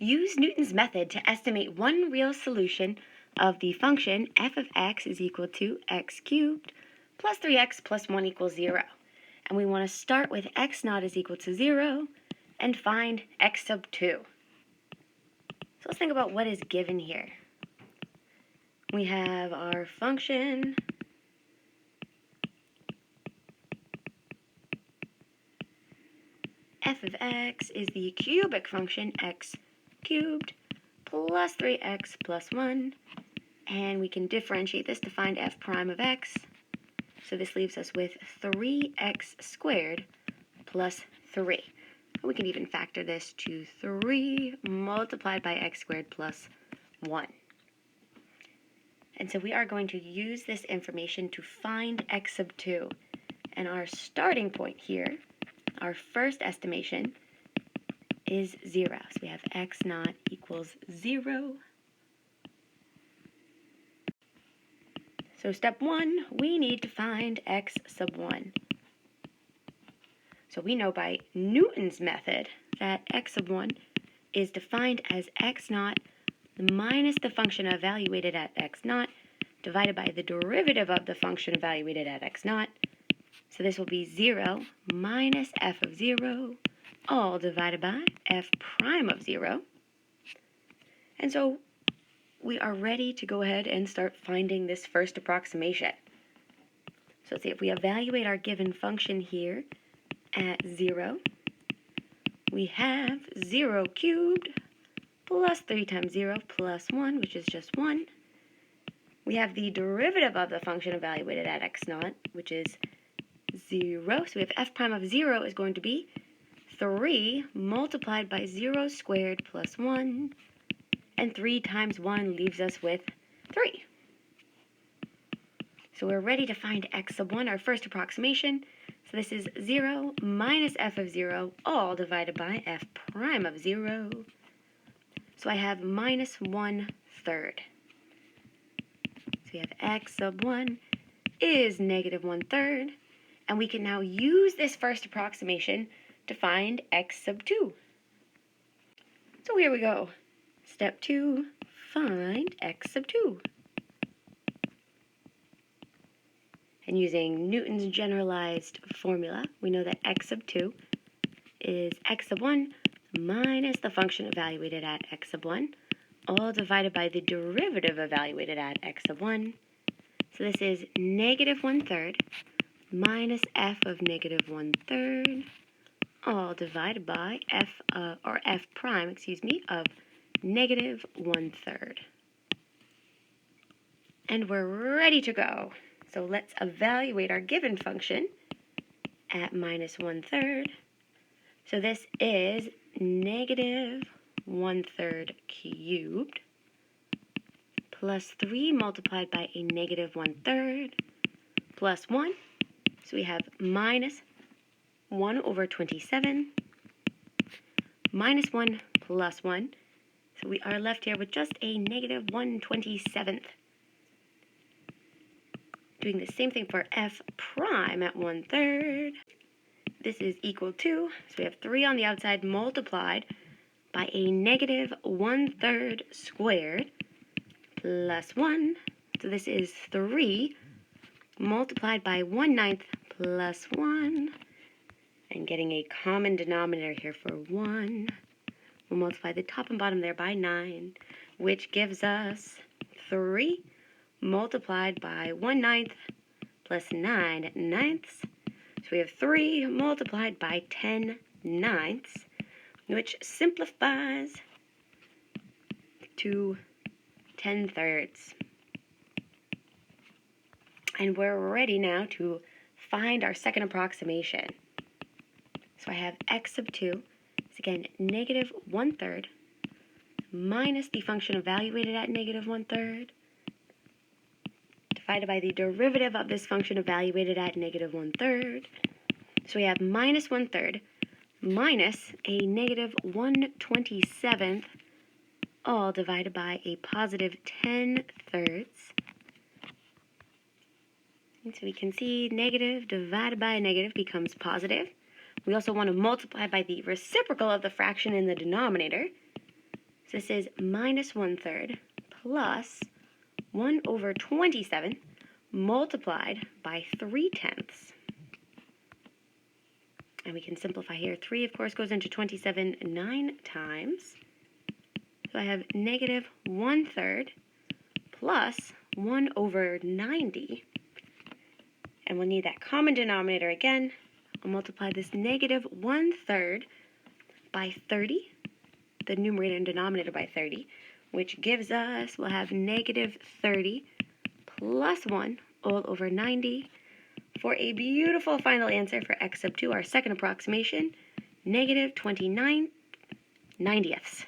Use Newton's method to estimate one real solution of the function f of x is equal to x cubed plus 3x plus 1 equals 0. And we want to start with x naught is equal to 0 and find x sub 2. So let's think about what is given here. We have our function f of x is the cubic function x cubed plus 3x plus 1, and we can differentiate this to find f prime of x. So this leaves us with 3x squared plus 3. We can even factor this to 3 multiplied by x squared plus 1. And so we are going to use this information to find x sub 2. And our starting point here, our first estimation, is 0. So we have x naught equals 0. So step 1, we need to find x sub 1. So we know by Newton's method that x sub 1 is defined as x naught minus the function evaluated at x naught divided by the derivative of the function evaluated at x naught. So this will be 0 minus f of 0 all divided by f prime of 0. And so we are ready to go ahead and start finding this first approximation. So let's see, if we evaluate our given function here at 0, we have 0 cubed plus 3 times 0 plus 1, which is just 1. We have the derivative of the function evaluated at x naught, which is 0. So we have f prime of 0 is going to be 3 multiplied by 0 squared plus 1. And 3 times 1 leaves us with 3. So we're ready to find x sub 1, our first approximation. So this is 0 minus f of 0 all divided by f prime of 0. So I have minus 1/3. So we have x sub 1 is negative 1/3. And we can now use this first approximation to find x sub 2. So here we go. Step 2, find x sub 2. And using Newton's generalized formula, we know that x sub 2 is x sub 1 minus the function evaluated at x sub 1, all divided by the derivative evaluated at x sub 1. So this is negative 1/3 minus f of negative 1/3, all divided by f prime, of negative 1/3. And we're ready to go. So let's evaluate our given function at minus 1/3. So this is negative 1/3 cubed plus 3 multiplied by a negative 1/3 plus 1. So we have minus 1 over 27 minus 1 plus 1. So we are left here with just a negative 1/27. Doing the same thing for f prime at 1/3. This is equal to, so we have 3 on the outside multiplied by a negative 1/3 squared plus 1. So this is 3 multiplied by 1/9 plus 1. And getting a common denominator here for 1. We'll multiply the top and bottom there by 9, which gives us 3 multiplied by 1/9 plus 9/9. So we have 3 multiplied by 10/9, which simplifies to 10/3. And we're ready now to find our second approximation. So I have x sub 2 is again negative 1/3 minus the function evaluated at negative 1/3 divided by the derivative of this function evaluated at negative 1/3. So we have minus 1/3 minus a negative 1/27 all divided by a positive 10/3. And so we can see negative divided by a negative becomes positive. We also want to multiply by the reciprocal of the fraction in the denominator. So this is minus 1/3 plus 1 over 27 multiplied by 3/10. And we can simplify here. 3, of course, goes into 27 9 times. So I have negative 1/3 plus 1 over 90. And we'll need that common denominator again. I'll multiply this negative 1/3 by 30, the numerator and denominator by 30, which gives us, we'll have negative 30 plus 1 all over 90 for a beautiful final answer for x sub 2, our second approximation, negative 29/90ths.